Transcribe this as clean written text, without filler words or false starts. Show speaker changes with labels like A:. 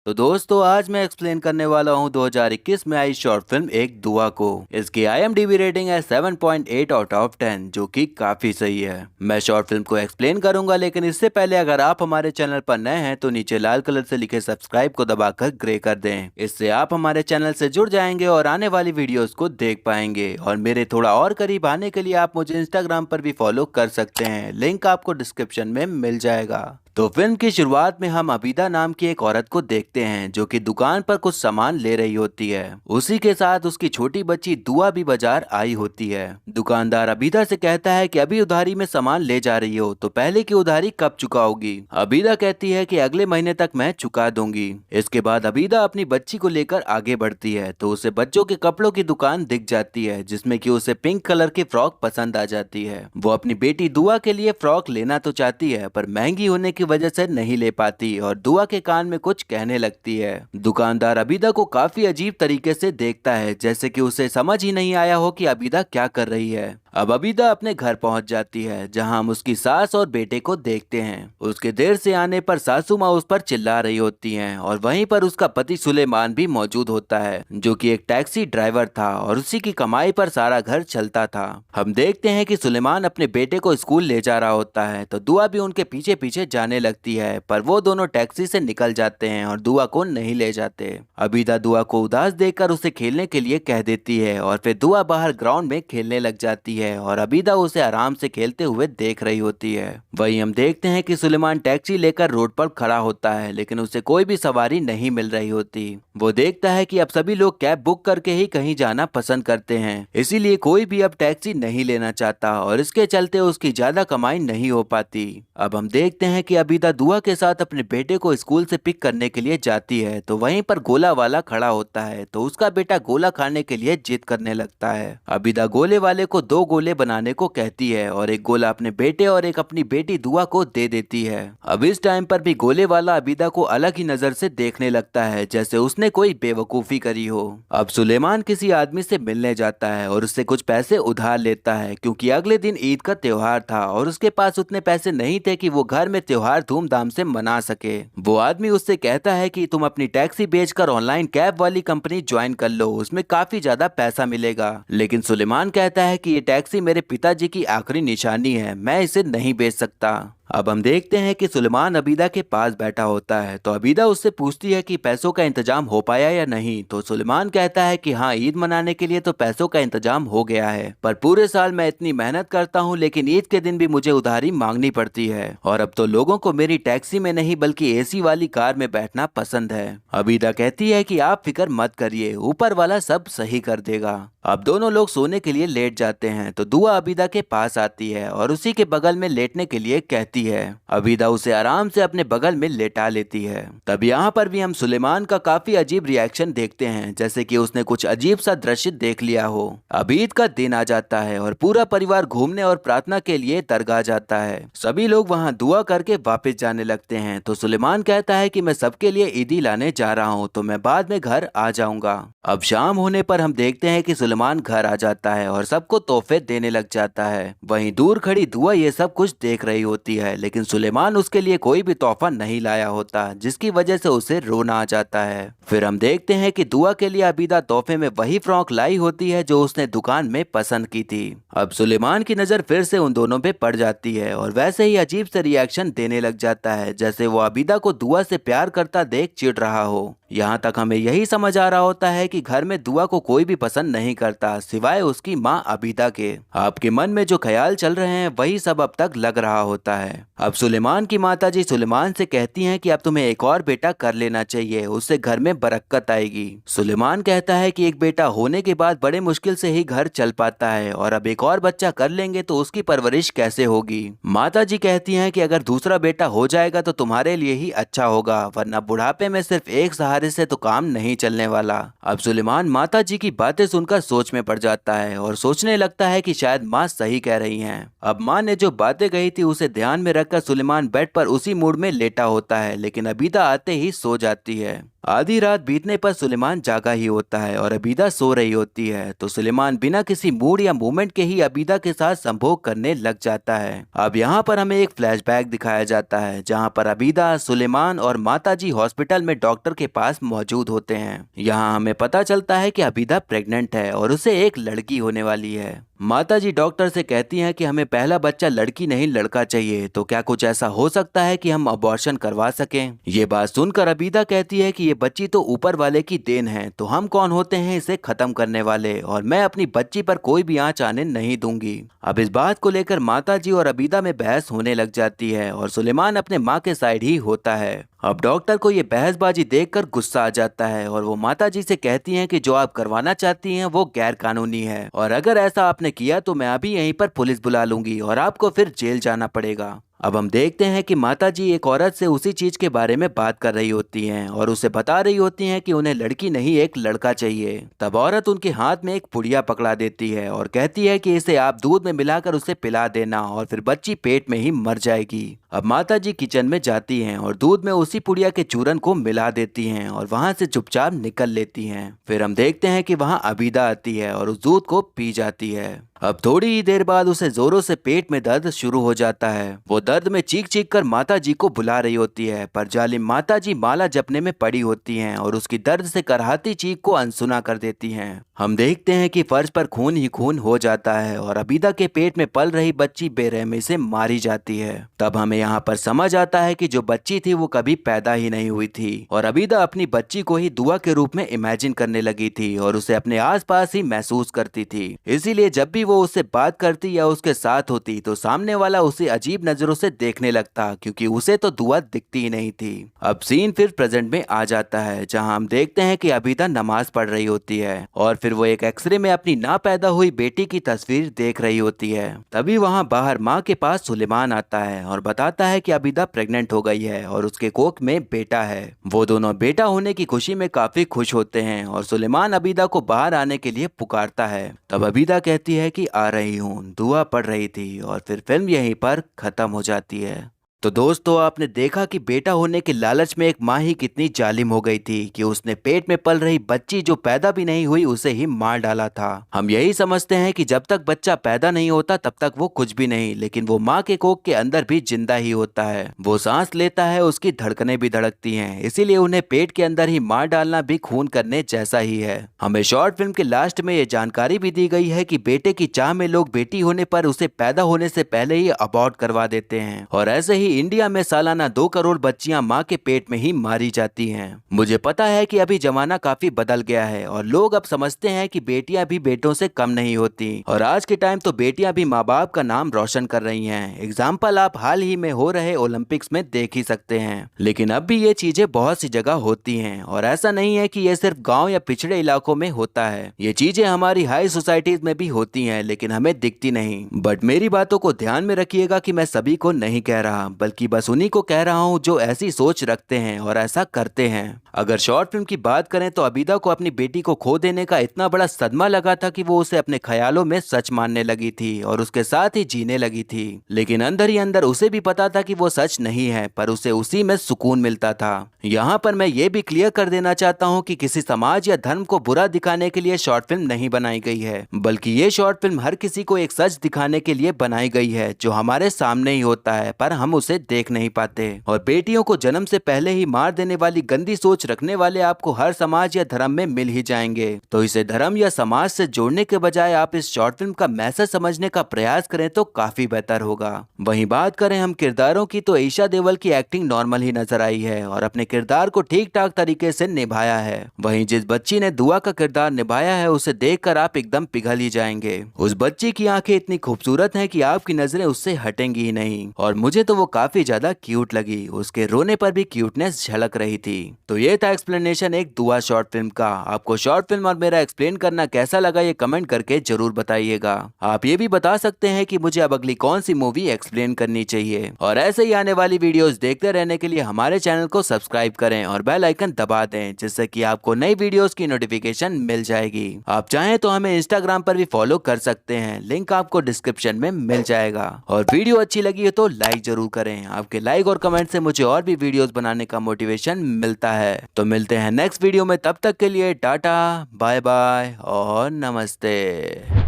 A: तो दोस्तों आज मैं एक्सप्लेन करने वाला हूँ 2021 में आई शॉर्ट फिल्म एक दुआ को। इसकी IMDb रेटिंग है 7.8 आउट ऑफ 10 जो कि काफी सही है। मैं शॉर्ट फिल्म को एक्सप्लेन करूंगा, लेकिन इससे पहले अगर आप हमारे चैनल पर नए हैं तो नीचे लाल कलर से लिखे सब्सक्राइब को दबाकर ग्रे कर दें। इससे आप हमारे चैनल से जुड़ जाएंगे और आने वाली वीडियोस को देख पाएंगे। और मेरे थोड़ा और करीब आने के लिए आप मुझे इंस्टाग्राम पर भी फॉलो कर सकते हैं, लिंक आपको डिस्क्रिप्शन में मिल जाएगा। तो फिल्म की शुरुआत में हम अबीदा नाम की एक औरत को देखते हैं जो कि दुकान पर कुछ सामान ले रही होती है। उसी के साथ उसकी छोटी बच्ची दुआ भी बाजार आई होती है। दुकानदार अबीदा से कहता है कि अभी उधारी में सामान ले जा रही हो तो पहले की उधारी कब चुकाओगी। अबीदा कहती है कि अगले महीने तक मैं चुका दूंगी। इसके बाद अबीदा अपनी बच्ची को लेकर आगे बढ़ती है तो उसे बच्चों के कपड़ों की दुकान दिख जाती है, जिसमें कि उसे पिंक कलर की फ्रॉक पसंद आ जाती है। वो अपनी बेटी दुआ के लिए फ्रॉक लेना तो चाहती है पर महंगी होने की वजह से नहीं ले पाती और दुआ के कान में कुछ कहने लगती है। दुकानदार अबीदा को काफी अजीब तरीके से देखता है, जैसे कि उसे समझ ही नहीं आया हो कि अबीदा क्या कर रही है। अब अबीदा अपने घर पहुंच जाती है जहां हम उसकी सास और बेटे को देखते हैं। उसके देर से आने पर सासू माँ उस पर चिल्ला रही होती हैं और वहीं पर उसका पति सुलेमान भी मौजूद होता है जो कि एक टैक्सी ड्राइवर था और उसी की कमाई पर सारा घर चलता था। हम देखते हैं कि सुलेमान अपने बेटे को स्कूल ले जा रहा होता है तो दुआ भी उनके पीछे पीछे जाने लगती है, पर वो दोनों टैक्सी से निकल जाते हैं और दुआ को नहीं ले जाते। अबीदा दुआ को उदास देखकर उसे खेलने के लिए कह देती है और फिर दुआ बाहर ग्राउंड में खेलने लग जाती है और अबीदा उसे आराम से खेलते हुए देख रही होती है। वहीं हम देखते हैं कि सुलेमान टैक्सी लेकर रोड पर खड़ा होता है, लेकिन उसे कोई भी सवारी नहीं मिल रही होती। वो देखता है कि अब सभी लोग कैब बुक करके ही कहीं जाना पसंद करते हैं, इसीलिए कोई भी अब टैक्सी नहीं लेना चाहता और इसके चलते उसकी ज्यादा कमाई नहीं हो पाती। अब हम देखते हैं कि अबीदा दुआ के साथ अपने बेटे को स्कूल से पिक करने के लिए जाती है तो वहीं पर गोला वाला खड़ा होता है तो उसका बेटा गोला खाने के लिए जिद करने लगता है। अबीदा गोले वाले को 2 गोले बनाने को कहती है और एक गोला अपने बेटे और एक अपनी बेटी दुआ को दे देती है। अब इस टाइम पर भी गोले वाला अबीदा को अलग ही नजर से देखने लगता है, जैसे उसने कोई बेवकूफी करी हो। अब सुलेमान किसी आदमी से मिलने जाता है और उससे कुछ पैसे उधार लेता है क्योंकि अगले दिन ईद का त्योहार था और उसके पास उतने पैसे नहीं थे कि वो घर में त्योहार धूमधाम से मना सके। वो आदमी उससे कहता है कि तुम अपनी टैक्सी बेचकर ऑनलाइन कैब वाली कंपनी ज्वाइन कर लो, उसमें काफी ज्यादा पैसा मिलेगा। लेकिन सुलेमान कहता है कि ये टैक्सी मेरे पिताजी की आखिरी निशानी है, मैं इसे नहीं बेच सकता। अब हम देखते हैं कि सुलेमान अबीदा के पास बैठा होता है तो अबीदा उससे पूछती है कि पैसों का इंतजाम हो पाया या नहीं, तो सुलेमान कहता है कि हाँ, ईद मनाने के लिए तो पैसों का इंतजाम हो गया है, पर पूरे साल मैं इतनी मेहनत करता हूँ लेकिन ईद के दिन भी मुझे उधारी मांगनी पड़ती है और अब तो लोगों को मेरी टैक्सी में नहीं बल्कि AC वाली कार में बैठना पसंद है। अबीदा कहती है कि आप फिक्र मत करिए, ऊपर वाला सब सही कर देगा। अब दोनों लोग सोने के लिए लेट जाते हैं तो दुआ अबीदा के पास आती है और उसी के बगल में लेटने के लिए कहती है। अबीदा उसे आराम से अपने बगल में लेटा लेती है। तब यहाँ पर भी हम सुलेमान का काफी अजीब रिएक्शन देखते हैं, जैसे कि उसने कुछ अजीब सा दृश्य देख लिया हो। अब ईद का दिन आ जाता है और पूरा परिवार घूमने और प्रार्थना के लिए दरगाह जाता है। सभी लोग वहाँ दुआ करके वापस जाने लगते हैं तो सुलेमान कहता है कि मैं सबके लिए ईदी लाने जा रहा हूँ तो मैं बाद में घर आ जाऊंगा। अब शाम होने पर हम देखते हैं कि सुलेमान घर आ जाता है और सबको तोहफे देने लग जाता है। वहीं दूर खड़ी दुआ ये सब कुछ देख रही होती है, लेकिन सुलेमान उसके लिए कोई भी तोहफा नहीं लाया होता, जिसकी वजह से उसे रोना आ जाता है। फिर हम देखते हैं कि दुआ के लिए अबीदा तोहफे में वही फ्रॉक लाई होती है जो उसने दुकान में पसंद की थी। अब सुलेमान की नजर फिर से उन दोनों पे पड़ जाती है और वैसे ही अजीब से रिएक्शन देने लग जाता है, जैसे वो अबीदा को दुआ से प्यार करता देख चिढ़ रहा हो। यहाँ तक हमें यही समझ आ रहा होता है कि घर में दुआ को कोई भी पसंद नहीं करता सिवाय उसकी माँ अबीदा के। आपके मन में जो ख्याल चल रहे हैं वही सब अब तक लग रहा होता है। अब सुलेमान की माताजी सुलेमान से कहती हैं कि अब तुम्हें एक और बेटा कर लेना चाहिए, उससे घर में बरकत आएगी। सुलेमान कहता है कि एक बेटा होने के बाद बड़े मुश्किल से ही घर चल पाता है और अब एक और बच्चा कर लेंगे तो उसकी परवरिश कैसे होगी। माताजी कहती हैं कि अगर दूसरा बेटा हो जाएगा तो तुम्हारे लिए ही अच्छा होगा, वरना बुढ़ापे में सिर्फ एक सहारे से तो काम नहीं चलने वाला। अब सुलेमान माताजी की बातें सुनकर सोच में पड़ जाता है और सोचने लगता है कि शायद माँ सही कह रही हैं। अब माँ ने जो बातें कही थी उसे ध्यान में रखकर सुलेमान बेड पर उसी मूड में लेटा होता है, लेकिन अबीदा आते ही सो जाती है। आधी रात बीतने पर सुलेमान जागा ही होता है और अबीदा सो रही होती है, तो सुलेमान बिना किसी मूड या मूवमेंट के ही अबीदा के साथ संभोग करने लग जाता है। अब यहाँ पर हमें एक फ्लैशबैक दिखाया जाता है जहाँ पर अबीदा, सुलेमान और माताजी हॉस्पिटल में डॉक्टर के पास मौजूद होते हैं। यहाँ हमें पता चलता है कि अबीदा प्रेग्नेंट है और उसे एक लड़की होने वाली है। माताजी डॉक्टर से कहती हैं कि हमें पहला बच्चा लड़की नहीं लड़का चाहिए, तो क्या कुछ ऐसा हो सकता है कि हम अबॉर्शन करवा सकें। ये बात सुनकर अबीदा कहती है कि ये बच्ची तो ऊपर वाले की देन है, तो हम कौन होते हैं इसे खत्म करने वाले, और मैं अपनी बच्ची पर कोई भी आंच आने नहीं दूंगी। अब इस बात को लेकर माताजी और अबीदा में बहस होने लग जाती है और सुलेमान अपने माँ के साइड ही होता है। अब डॉक्टर को ये बहसबाजी देखकर गुस्सा आ जाता है और वो माताजी से कहती हैं कि जो आप करवाना चाहती हैं वो गैर कानूनी है, और अगर ऐसा आपने किया तो मैं अभी यहीं पर पुलिस बुला लूंगी और आपको फिर जेल जाना पड़ेगा। अब हम देखते हैं कि माताजी एक औरत से उसी चीज के बारे में बात कर रही होती हैं और उसे बता रही होती हैं कि उन्हें लड़की नहीं एक लड़का चाहिए। तब औरत उनके हाथ में एक पुड़िया पकड़ा देती है और कहती है कि इसे आप दूध में मिलाकर उसे पिला देना और फिर बच्ची पेट में ही मर जाएगी। अब माताजी किचन में जाती हैं और दूध में उसी पुड़िया के चूरन को मिला देती हैं और वहां से चुपचाप निकल लेती हैं। फिर हम देखते हैं कि वहां अबीदा आती है और उस दूध को पी जाती है। अब थोड़ी ही देर बाद उसे जोरों से पेट में दर्द शुरू हो जाता है। वो दर्द में चीख चीख कर माताजी को बुला रही होती है, पर जालिम माताजी माला जपने में पड़ी होती हैं और उसकी दर्द से कराहती चीख को अनसुना कर देती हैं। हम देखते हैं कि फर्श पर खून ही खून हो जाता है और अबीदा के पेट में पल रही बच्ची बेरहमी से मारी जाती है। तब हमें यहाँ पर समझ आता है कि जो बच्ची थी वो कभी पैदा ही नहीं हुई थी और अबीदा अपनी बच्ची को ही दुआ के रूप में इमेजिन करने लगी थी और उसे अपने आसपास ही महसूस करती थी। इसीलिए जब भी वो उससे बात करती या उसके साथ होती तो सामने वाला उसे अजीब नजरों से देखने लगता, क्योंकि उसे तो दुआ दिखती ही नहीं थी। अब सीन फिर प्रेजेंट में आ जाता है जहां हम देखते हैं कि अबीदा नमाज पढ़ रही होती है और फिर वो एक एक्सरे में अपनी ना पैदा हुई बेटी की तस्वीर देख रही होती है। तभी वहां बाहर माँ के पास सुलेमान आता है और बताता है कि अबीदा प्रेग्नेंट हो गई है और उसके कोख में बेटा है। वो दोनों बेटा होने की खुशी में काफी खुश होते हैं और सुलेमान अबीदा को बाहर आने के लिए पुकारता है। तब अबीदा कहती है कि आ रही हूँ, दुआ पढ़ रही थी, और फिर फिल्म यहीं पर खत्म हो जाती है। तो दोस्तों, आपने देखा कि बेटा होने के लालच में एक माँ ही कितनी जालिम हो गई थी कि उसने पेट में पल रही बच्ची जो पैदा भी नहीं हुई उसे ही मार डाला था। हम यही समझते हैं कि जब तक बच्चा पैदा नहीं होता तब तक वो कुछ भी नहीं, लेकिन वो माँ के कोख के अंदर भी जिंदा ही होता है। वो सांस लेता है, उसकी धड़कनें भी धड़कती हैं, इसीलिए उन्हें पेट के अंदर ही मार डालना भी खून करने जैसा ही है। हमें शॉर्ट फिल्म के लास्ट में ये जानकारी भी दी गई है कि बेटे की चाह में लोग बेटी होने पर उसे पैदा होने से पहले ही अबॉर्ट करवा देते हैं और ऐसे ही इंडिया में सालाना 2 करोड़ बच्चियां मां के पेट में ही मारी जाती हैं। मुझे पता है कि अभी जमाना काफी बदल गया है और लोग अब समझते हैं कि बेटियां भी बेटों से कम नहीं होती और आज के टाइम तो बेटियां भी माँ बाप का नाम रोशन कर रही हैं। एग्जाम्पल आप हाल ही में हो रहे ओलंपिक्स में देख ही सकते हैं। लेकिन अब भी ये चीजें बहुत सी जगह होती हैं और ऐसा नहीं है कि ये सिर्फ गाँव या पिछड़े इलाकों में होता है। ये चीजें हमारी हाई सोसाइटीज में भी होती हैं, लेकिन हमें दिखती नहीं। बट मेरी बातों को ध्यान में रखिएगा कि मैं सभी को नहीं कह रहा, बल्कि बस उन्हीं को कह रहा हूं जो ऐसी सोच रखते हैं और ऐसा करते हैं। अगर शॉर्ट फिल्म की बात करें तो अबीदा को अपनी बेटी को खो देने का इतना बड़ा सदमा लगा था कि वो उसे अपने ख्यालों में सच मानने लगी थी और उसके साथ ही जीने लगी थी। लेकिन अंदर ही अंदर उसे भी पता था कि वो सच नहीं है, पर उसे उसी में सुकून मिलता था। यहाँ पर मैं ये भी क्लियर कर देना चाहता हूँ कि किसी समाज या धर्म को बुरा दिखाने के लिए शॉर्ट फिल्म नहीं बनाई गई है, बल्कि ये शॉर्ट फिल्म हर किसी को एक सच दिखाने के लिए बनाई गई है जो हमारे सामने ही होता है, पर हम उसे देख नहीं पाते। और बेटियों को जन्म से पहले ही मार देने वाली गंदी सोच रखने वाले आपको हर समाज या धर्म में मिल ही जाएंगे। तो इसे धर्म या समाज से जोड़ने के बजाय आप इस शॉर्ट फिल्म का मैसेज समझने का प्रयास करें तो काफी बेहतर होगा। वहीं बात करें हम किरदारों की, तो ईशा देओल की एक्टिंग नॉर्मल ही नजर आई है और अपने किरदार को ठीक ठाक तरीके से निभाया है। वहीं जिस बच्ची ने दुआ का किरदार निभाया है उसे देखकर आप एकदम पिघल ही जाएंगे। उस बच्ची की आंखें इतनी खूबसूरत हैं कि आपकी नजरें उससे हटेंगी ही नहीं और मुझे तो वो काफी ज्यादा क्यूट लगी। उसके रोने पर भी क्यूटनेस झलक रही थी। तो ये था एक्सप्लेनेशन एक दुआ शॉर्ट फिल्म का। आपको शॉर्ट फिल्म और मेरा एक्सप्लेन करना कैसा लगा ये कमेंट करके जरूर बताइएगा। आप ये भी बता सकते हैं कि मुझे अब अगली कौन सी मूवी एक्सप्लेन करनी चाहिए। और ऐसे ही आने वाली वीडियोस देखते रहने के लिए हमारे चैनल को सब्सक्राइब करें और बेल आइकन दबा दें, जिससे कि आपको नई वीडियोस की नोटिफिकेशन मिल जाएगी। आप चाहें तो हमें इंस्टाग्राम पर भी फॉलो कर सकते हैं, लिंक आपको डिस्क्रिप्शन में मिल जाएगा। और वीडियो अच्छी लगी हो तो लाइक जरूर करें। करें। आपके लाइक और कमेंट से मुझे और भी वीडियोस बनाने का मोटिवेशन मिलता है। तो मिलते हैं नेक्स्ट वीडियो में, तब तक के लिए टाटा बाय बाय और नमस्ते।